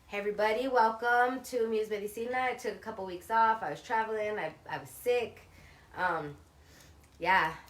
Hey everybody, welcome to Muse Medicina. I took a couple weeks off. I was traveling. I was sick.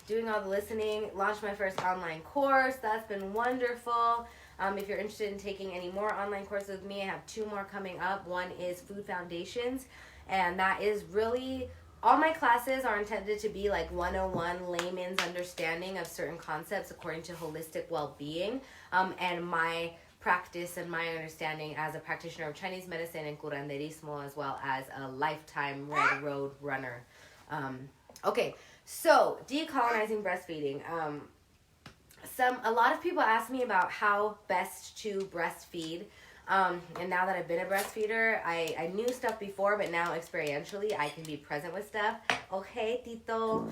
Doing all the listening. Launched my first online course. That's been wonderful. If you're interested in taking any more online courses with me, I have 2 more coming up. One is Food Foundations, and that is really, all my classes are intended to be like 101 layman's understanding of certain concepts according to holistic well-being, and my practice and my understanding as a practitioner of Chinese medicine and curanderismo, as well as a lifetime Red Road runner. So decolonizing breastfeeding. A lot of people ask me about how best to breastfeed. And now that I've been a breastfeeder, I knew stuff before, but now experientially I can be present with stuff. Okay, Tito.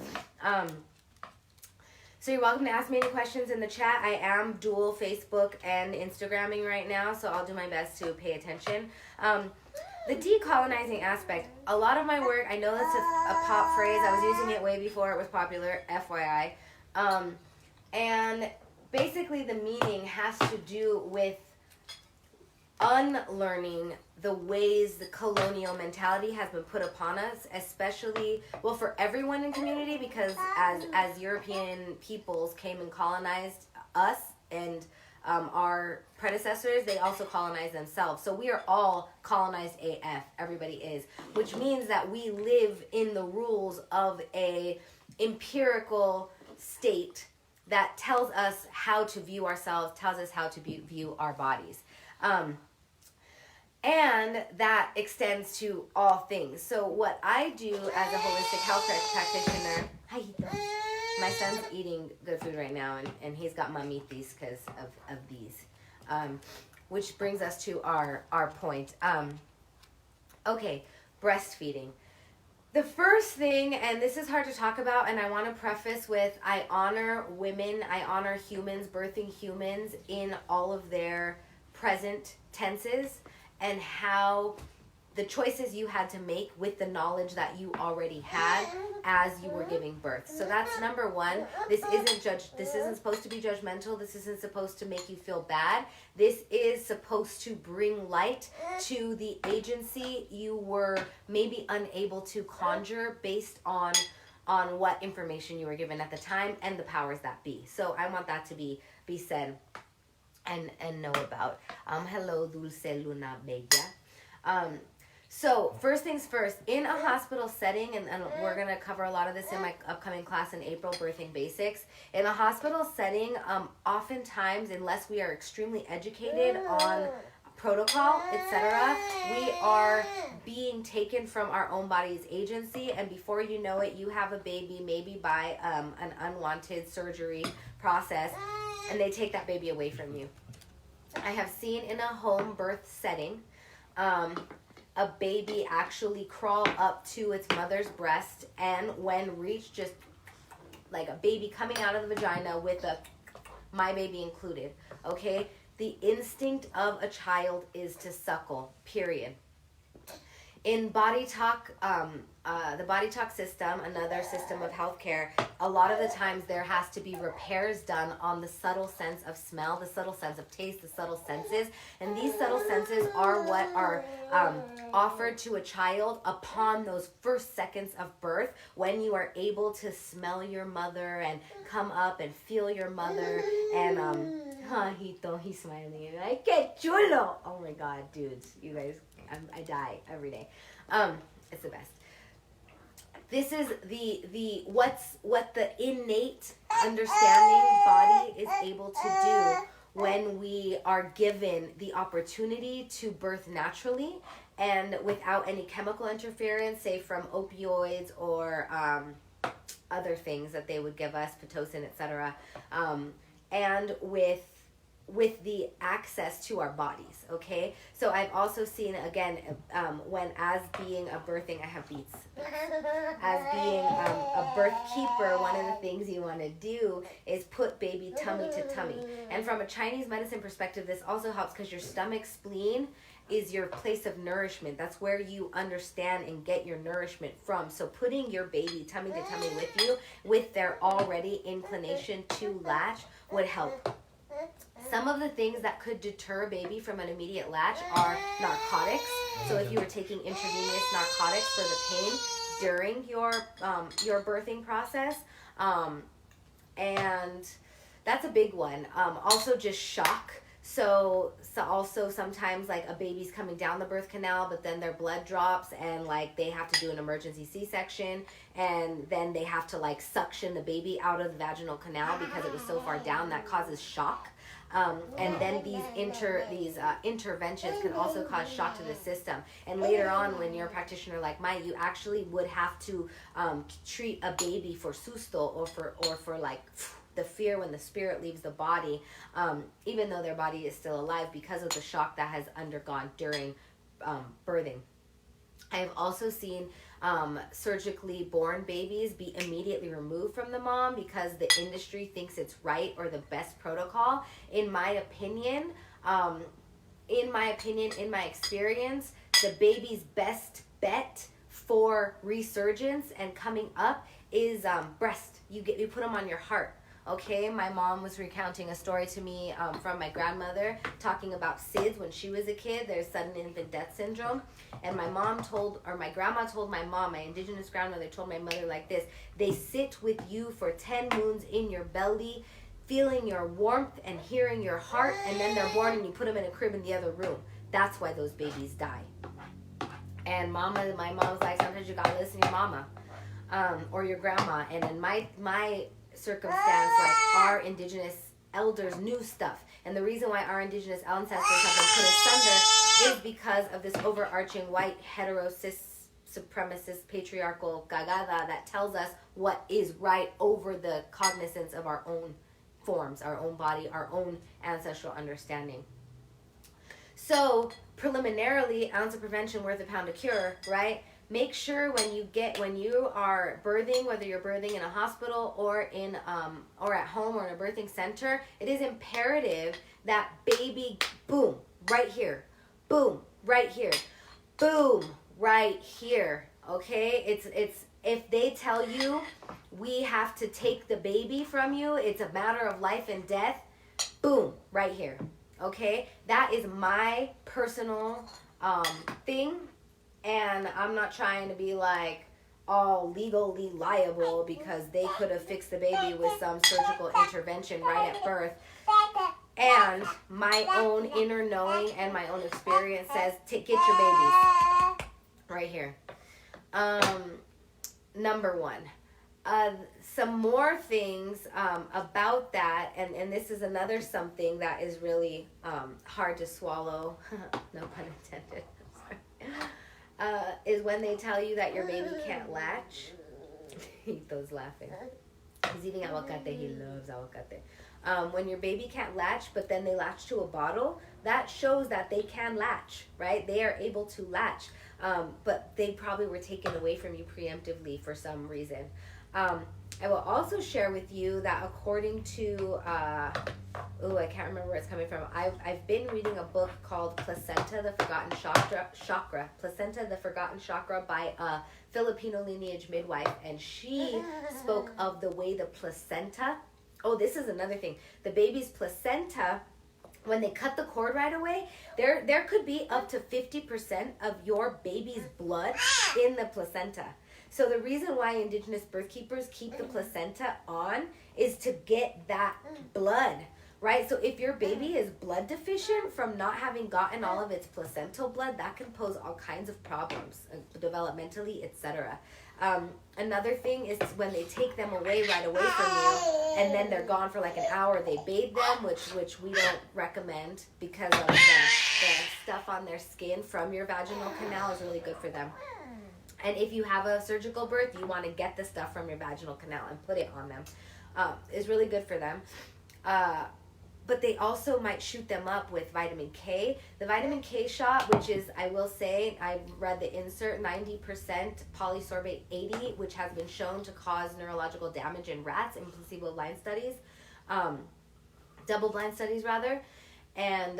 So you're welcome to ask me any questions in the chat. I am dual Facebook and Instagramming right now, so I'll do my best to pay attention. The decolonizing aspect, a lot of my work, I know that's a pop phrase. I was using it way before it was popular, FYI. And basically the meaning has to do with unlearning the ways the colonial mentality has been put upon us, especially, well, for everyone in community, because as European peoples came and colonized us and our predecessors, they also colonized themselves. So we are all colonized AF, everybody is, which means that we live in the rules of a empirical state that tells us how to view ourselves, tells us how to view our bodies. And that extends to all things. So what I do as a holistic health practitioner, my son's eating good food right now, and he's got mamitis because of these. Which brings us to our point. Breastfeeding. The first thing, and this is hard to talk about, and I want to preface with, I honor women, I honor humans, birthing humans in all of their present tenses, and how the choices you had to make with the knowledge that you already had as you were giving birth. So that's number one. This isn't supposed to be judgmental. This isn't supposed to make you feel bad. This is supposed to bring light to the agency you were maybe unable to conjure based on what information you were given at the time and the powers that be. So I want that to be said and know about. Hello, Dulce Luna Bella. So first things first, in a hospital setting, and we're going to cover a lot of this in my upcoming class in April, Birthing Basics. In a hospital setting, oftentimes, unless we are extremely educated on protocol, etc., we are being taken from our own body's agency, and before you know it, you have a baby, maybe by an unwanted surgery process, and they take that baby away from you. I have seen in a home birth setting, a baby actually crawl up to its mother's breast, and when reached, just like a baby coming out of the vagina with my baby included, okay? The instinct of a child is to suckle, period. In Body Talk, the Body Talk system, another system of healthcare, a lot of the times there has to be repairs done on the subtle sense of smell, the subtle sense of taste, the subtle senses. And these subtle senses are what are offered to a child upon those first seconds of birth, when you are able to smell your mother and come up and feel your mother. And, he's smiling. Like, que chulo! Oh my God, dudes, you guys, I die every day. It's the best. This is what the innate understanding body is able to do when we are given the opportunity to birth naturally and without any chemical interference, say from opioids or other things that they would give us, Pitocin, etc., and with the access to our bodies, okay? So I've also seen, again, when as being a birthing, I have beats. As being a birth keeper, one of the things you want to do is put baby tummy to tummy. And from a Chinese medicine perspective, this also helps because your stomach spleen is your place of nourishment. That's where you understand and get your nourishment from. So putting your baby tummy to tummy with you, with their already inclination to latch, would help. Some of the things that could deter a baby from an immediate latch are narcotics. So if you were taking intravenous narcotics for the pain during your birthing process, and that's a big one. Also just shock. So also sometimes like a baby's coming down the birth canal, but then their blood drops and like they have to do an emergency C-section, and then they have to like suction the baby out of the vaginal canal because it was so far down. That causes shock. And then these interventions can also cause shock to the system. And later on, when you're a practitioner like mine, you actually would have to treat a baby for susto or for like the fear when the spirit leaves the body, even though their body is still alive because of the shock that has undergone during birthing. I have also seen surgically born babies be immediately removed from the mom because the industry thinks it's right or the best protocol. In my opinion, in my experience, the baby's best bet for resurgence and coming up is breast. You put them on your heart. Okay, my mom was recounting a story to me from my grandmother talking about SIDS when she was a kid. There's sudden infant death syndrome. And my grandma told my mom, my indigenous grandmother told my mother like this: they sit with you for 10 moons in your belly, feeling your warmth and hearing your heart, and then they're born and you put them in a crib in the other room. That's why those babies die. And my mom's like, sometimes you gotta listen to your mama or your grandma. And in my circumstance, like our indigenous elders knew stuff, and the reason why our indigenous ancestors have been put asunder is because of this overarching white hetero cis supremacist patriarchal cagada that tells us what is right over the cognizance of our own forms, our own body, our own ancestral understanding. So preliminarily, ounce of prevention worth a pound of cure, right? Make sure when you are birthing, whether you're birthing in a hospital or or at home or in a birthing center, it is imperative that baby, boom, right here, boom, right here, boom, right here. Okay, it's if they tell you we have to take the baby from you, it's a matter of life and death, boom, right here. Okay, that is my personal thing. And I'm not trying to be like all legally liable because they could have fixed the baby with some surgical intervention right at birth. And my own inner knowing and my own experience says, get your babies right here. Number one. Some more things about that, and this is another something that is really hard to swallow, no pun intended, is when they tell you that your baby can't latch. Ito's laughing. He's eating aguacate. He loves aguacate. When your baby can't latch, but then they latch to a bottle, that shows that they can latch, right? They are able to latch, but they probably were taken away from you preemptively for some reason. I will also share with you that according to, I can't remember where it's coming from. I've been reading a book called Placenta, the Forgotten Chakra. Placenta, the Forgotten Chakra by a Filipino lineage midwife. And she spoke of the way the placenta, this is another thing. The baby's placenta, when they cut the cord right away, there could be up to 50% of your baby's blood in the placenta. So the reason why indigenous birth keepers keep the placenta on is to get that blood, right? So if your baby is blood deficient from not having gotten all of its placental blood, that can pose all kinds of problems, developmentally, etc. Another thing is when they take them right away from you, and then they're gone for like an hour. They bathe them, which we don't recommend because of the stuff on their skin from your vaginal canal is really good for them. And if you have a surgical birth, you want to get the stuff from your vaginal canal and put it on them. It's really good for them. But they also might shoot them up with vitamin K. The vitamin K shot, which is, I will say, I read the insert, 90% polysorbate 80, which has been shown to cause neurological damage in rats in placebo-blind studies. Double-blind studies, rather. And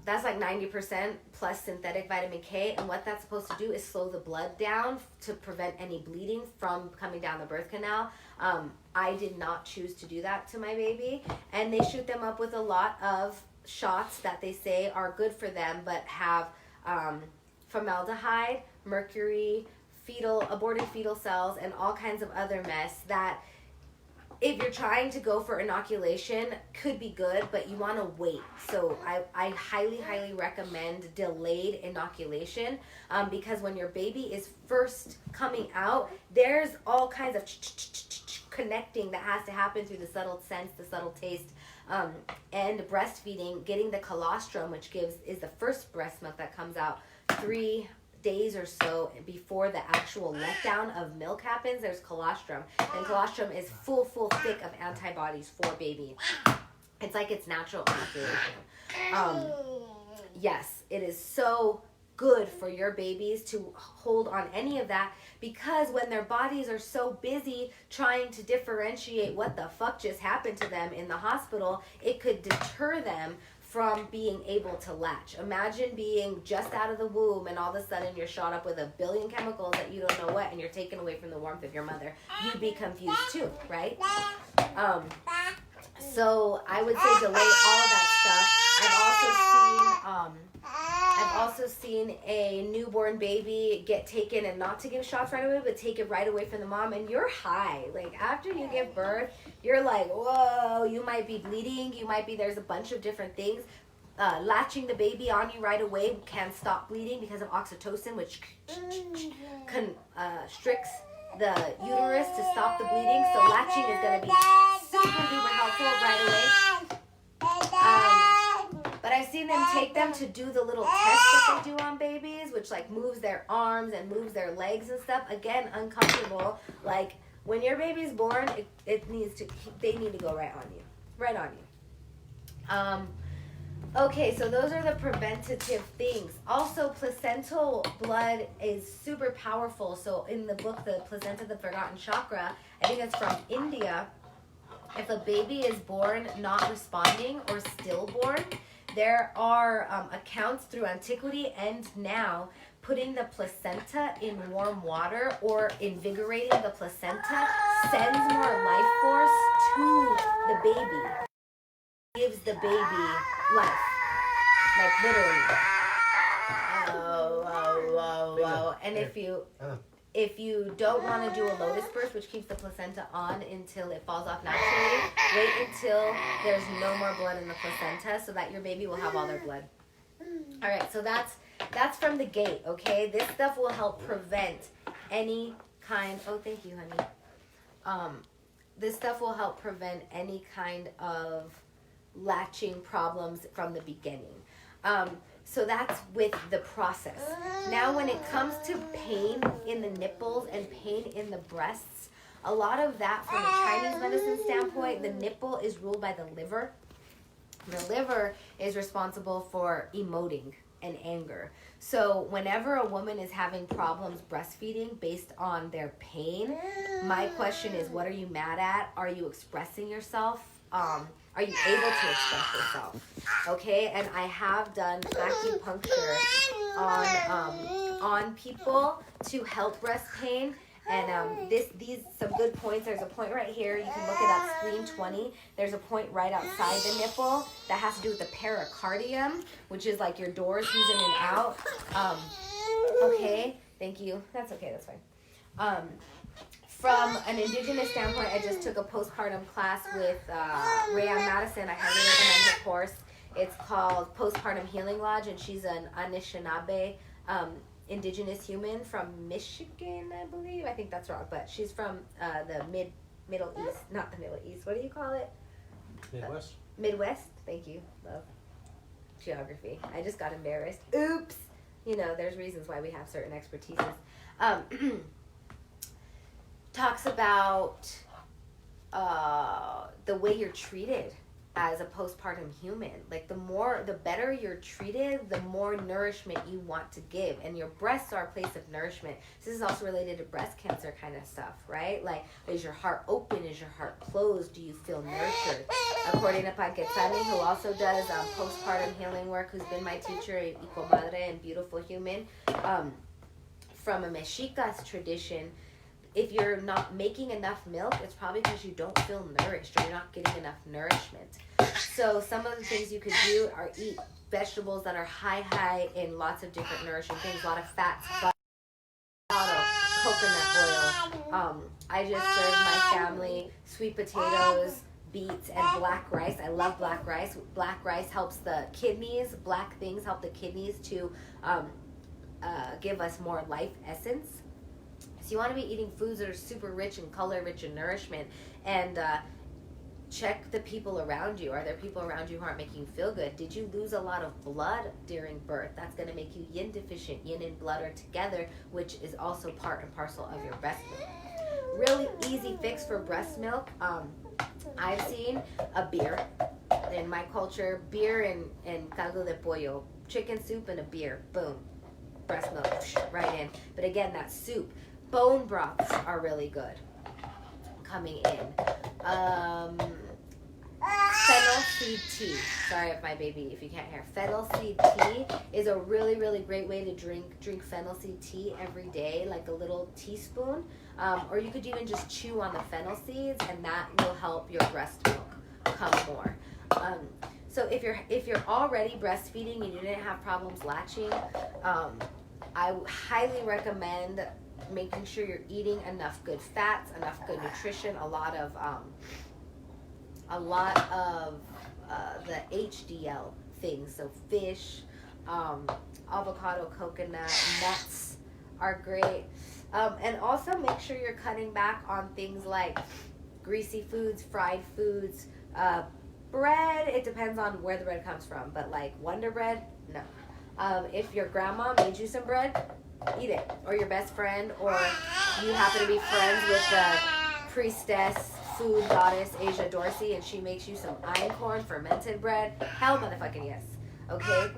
that's like 90% plus synthetic vitamin K. And what that's supposed to do is slow the blood down to prevent any bleeding from coming down the birth canal. I did not choose to do that to my baby. And they shoot them up with a lot of shots that they say are good for them, but have formaldehyde, mercury, aborted fetal cells, and all kinds of other mess that, if you're trying to go for inoculation, could be good, but you want to wait. So I highly, highly recommend delayed inoculation, because when your baby is first coming out, there's all kinds of connecting that has to happen through the subtle sense, the subtle taste, and breastfeeding, getting the colostrum, which is the first breast milk that comes out 3 days or so before the actual letdown of milk happens. There's colostrum, and colostrum is full thick of antibodies for baby. It's like it's natural inoculation. Yes, it is so good for your babies to hold on any of that, because when their bodies are so busy trying to differentiate what the fuck just happened to them in the hospital, it could deter them from being able to latch. Imagine being just out of the womb and all of a sudden you're shot up with a billion chemicals that you don't know what, and you're taken away from the warmth of your mother. You'd be confused too, right? So I would say delay all of that stuff. I've also seen a newborn baby get taken, and not to give shots right away, but take it right away from the mom, and you're high. Like, after you give birth, you're like, whoa, you might be bleeding, there's a bunch of different things. Latching the baby on you right away can stop bleeding because of oxytocin, which constricts the uterus to stop the bleeding. So latching is going to be super duper helpful right away. But I've seen them take them to do the little test that they do on babies, which like moves their arms and moves their legs and stuff. Again, uncomfortable. Like, when your baby's born, they need to go right on you. Okay, so those are the preventative things. Also, placental blood is super powerful. So in the book, The Placenta, the Forgotten Chakra, I think it's from India, if a baby is born not responding or stillborn, there are accounts through antiquity and now putting the placenta in warm water or invigorating the placenta sends more life force to the baby. Gives the baby life. Like, literally. Oh. And if you don't want to do a lotus birth, which keeps the placenta on until it falls off naturally, wait until there's no more blood in the placenta so that your baby will have all their blood. All right, so that's from the gate, okay? This stuff will help prevent any kind... Oh, thank you, honey. This stuff will help prevent any kind of latching problems from the beginning. So that's with the process. Now, when it comes to pain in the nipples and pain in the breasts, a lot of that, from a Chinese medicine standpoint, the nipple is ruled by the liver. The liver is responsible for emoting and anger. So whenever a woman is having problems breastfeeding based on their pain, my question is, what are you mad at? Are you expressing yourself? Are you able to express yourself? Okay, and I have done acupuncture on people to help breast pain. And these some good points. There's a point right here. You can look it up, spleen 20. There's a point right outside the nipple that has to do with the pericardium, which is like your doors who's in and out. Okay, thank you. That's okay, that's fine. From an indigenous standpoint, I just took a postpartum class with Rayanne Madison. I highly recommend her course. It's called Postpartum Healing Lodge, and she's an Anishinaabe indigenous human from Michigan, I believe. I think that's wrong, but she's from the Middle East. Not the Middle East. What do you call it? Midwest. Midwest. Thank you. Love geography. I just got embarrassed. Oops. You know, there's reasons why we have certain expertises. Talks about the way you're treated as a postpartum human. Like the better you're treated, the more nourishment you want to give. And your breasts are a place of nourishment. This is also related to breast cancer kind of stuff, right? Like, is your heart open? Is your heart closed? Do you feel nurtured? According to Paquetani, who also does postpartum healing work, who's been my teacher, Eco Madre and Beautiful Human, from a Mexica's tradition, if you're not making enough milk, it's probably because you don't feel nourished or you're not getting enough nourishment. So some of the things you could do are eat vegetables that are high in lots of different nourishing things, a lot of fats, butter, coconut oil. I just served my family sweet potatoes, beets, and black rice. I love black rice. Black rice helps the kidneys. Black things help the kidneys to give us more life essence. So you want to be eating foods that are super rich in color, rich in nourishment, and check the people around you. Are there people around you who aren't making you feel good? Did you lose a lot of blood during birth? That's going to make you yin deficient. Yin and blood are together, which is also part and parcel of your breast milk. Really easy fix for breast milk. I've seen a beer. In my culture, beer and caldo de pollo, chicken soup and a beer. Boom. Breast milk, right in. But again, that soup. Bone broths are really good coming in. Fennel seed tea. Sorry if my baby, if you can't hear. Fennel seed tea is a really, really great way to drink fennel seed tea every day, like a little teaspoon. Or you could even just chew on the fennel seeds, and that will help your breast milk come more. So if you're already breastfeeding and you didn't have problems latching, I highly recommend making sure you're eating enough good fats, enough good nutrition, a lot of the HDL things, so fish, avocado, coconut, nuts are great, and also make sure you're cutting back on things like greasy foods, fried foods, bread. It depends on where the bread comes from, but like Wonder Bread, no. If your grandma made you some bread, eat it. Or your best friend, or you happen to be friends with the priestess, food goddess Asia Dorsey, and she makes you some einkorn fermented bread. Hell motherfucking yes. Okay?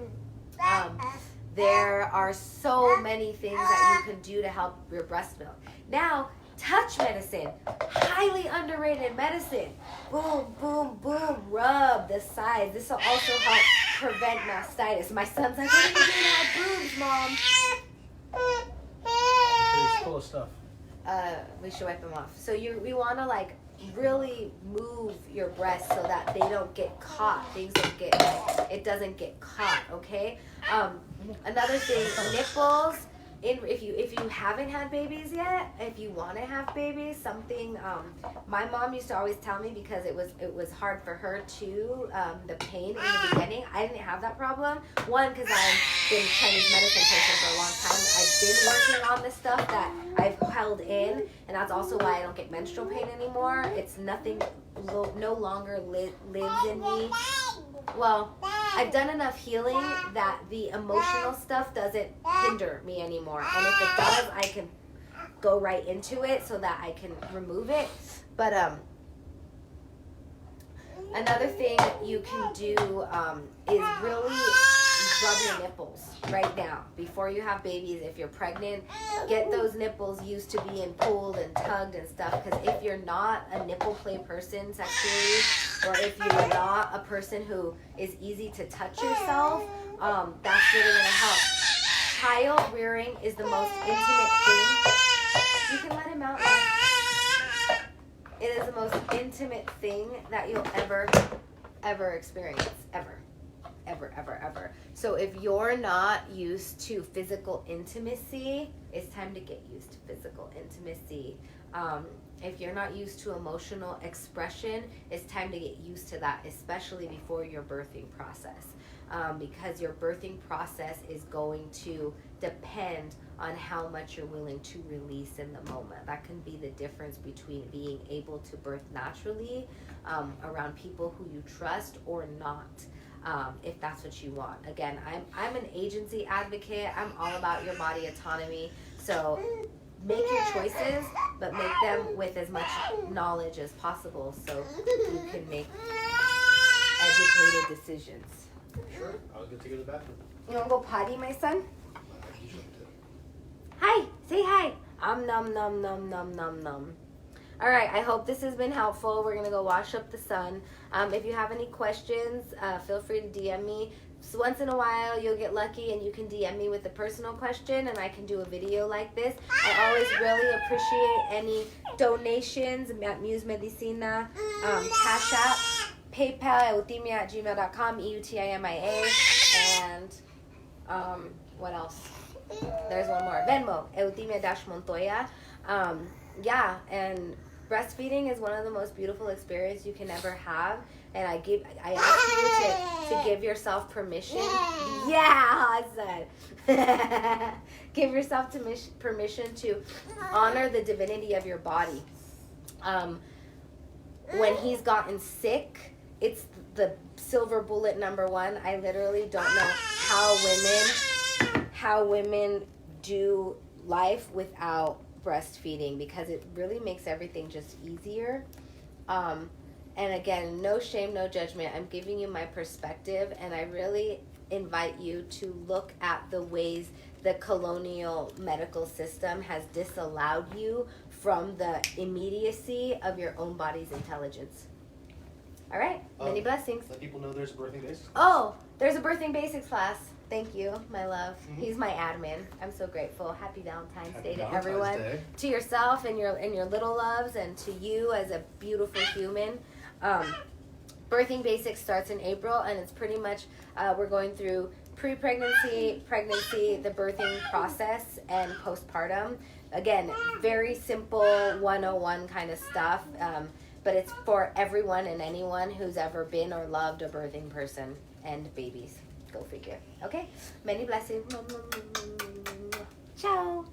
There are so many things that you can do to help your breast milk. Now, touch medicine, highly underrated medicine. Boom, boom, boom, rub the sides. This will also help prevent mastitis. My son's like, what are you doing to my boobs, Mom? He's full of stuff. We should wipe them off. So we want to like really move your breasts so that they don't get caught. It doesn't get caught. Okay. Another thing, nipples. If you haven't had babies yet, if you want to have babies, something my mom used to always tell me, because it was hard for her too, the pain in the beginning. I didn't have that problem. One, because I've been a Chinese medicine patient for a long time. I've been working on the stuff that I've held in, and that's also why I don't get menstrual pain anymore. It's nothing, no longer lives in me. Well, I've done enough healing that the emotional stuff doesn't hinder me anymore. And if it does, I can go right into it so that I can remove it. But another thing you can do is really rub your nipples right now before you have babies. If you're pregnant, get those nipples used to being pulled and tugged and stuff, because if you're not a nipple play person sexually, or if you're not a person who is easy to touch yourself, that's really going to help. Child rearing is the most intimate thing. You can let him out now. It is the most intimate thing that you'll ever experience, ever. So if you're not used to physical intimacy, it's time to get used to physical intimacy. If you're not used to emotional expression, it's time to get used to that, especially before your birthing process. Because your birthing process is going to depend on how much you're willing to release in the moment. That can be the difference between being able to birth naturally around people who you trust or not. If that's what you want. Again, I'm an agency advocate. I'm all about your body autonomy. So make your choices, but make them with as much knowledge as possible, so you can make educated decisions. Sure. I was going to take you to the bathroom. You want to go potty, my son? I usually do. Hi. Say hi. Nom nom nom nom nom nom. All right, I hope this has been helpful. We're going to go wash up the sun. If you have any questions, feel free to DM me. So once in a while, you'll get lucky and you can DM me with a personal question and I can do a video like this. I always really appreciate any donations at Muse Medicina, Cash App, PayPal, eutimia@gmail.com, EUTIMIA, and what else? There's one more. Venmo, Eutimia-Montoya. Yeah, and breastfeeding is one of the most beautiful experiences you can ever have, and I ask you to give yourself permission. Yeah, Hassan. Give yourself permission to honor the divinity of your body. When he's gotten sick, it's the silver bullet number one. I literally don't know how women do life without breastfeeding, because it really makes everything just easier. And again, no shame, no judgment. I'm giving you my perspective, and I really invite you to look at the ways the colonial medical system has disallowed you from the immediacy of your own body's intelligence. All right, many blessings. Let people know there's a birthing basics class. Oh, there's a birthing basics class. Thank you, my love. Mm-hmm. He's my admin. I'm so grateful. Happy Valentine's Day to Valentine's everyone. Day. To yourself and your little loves, and to you as a beautiful human. Birthing Basics starts in April, and it's pretty much we're going through pre-pregnancy, pregnancy, the birthing process, and postpartum. Again, very simple 101 kind of stuff, but it's for everyone and anyone who's ever been or loved a birthing person and babies. Go figure. Okay? Many blessings. Ciao.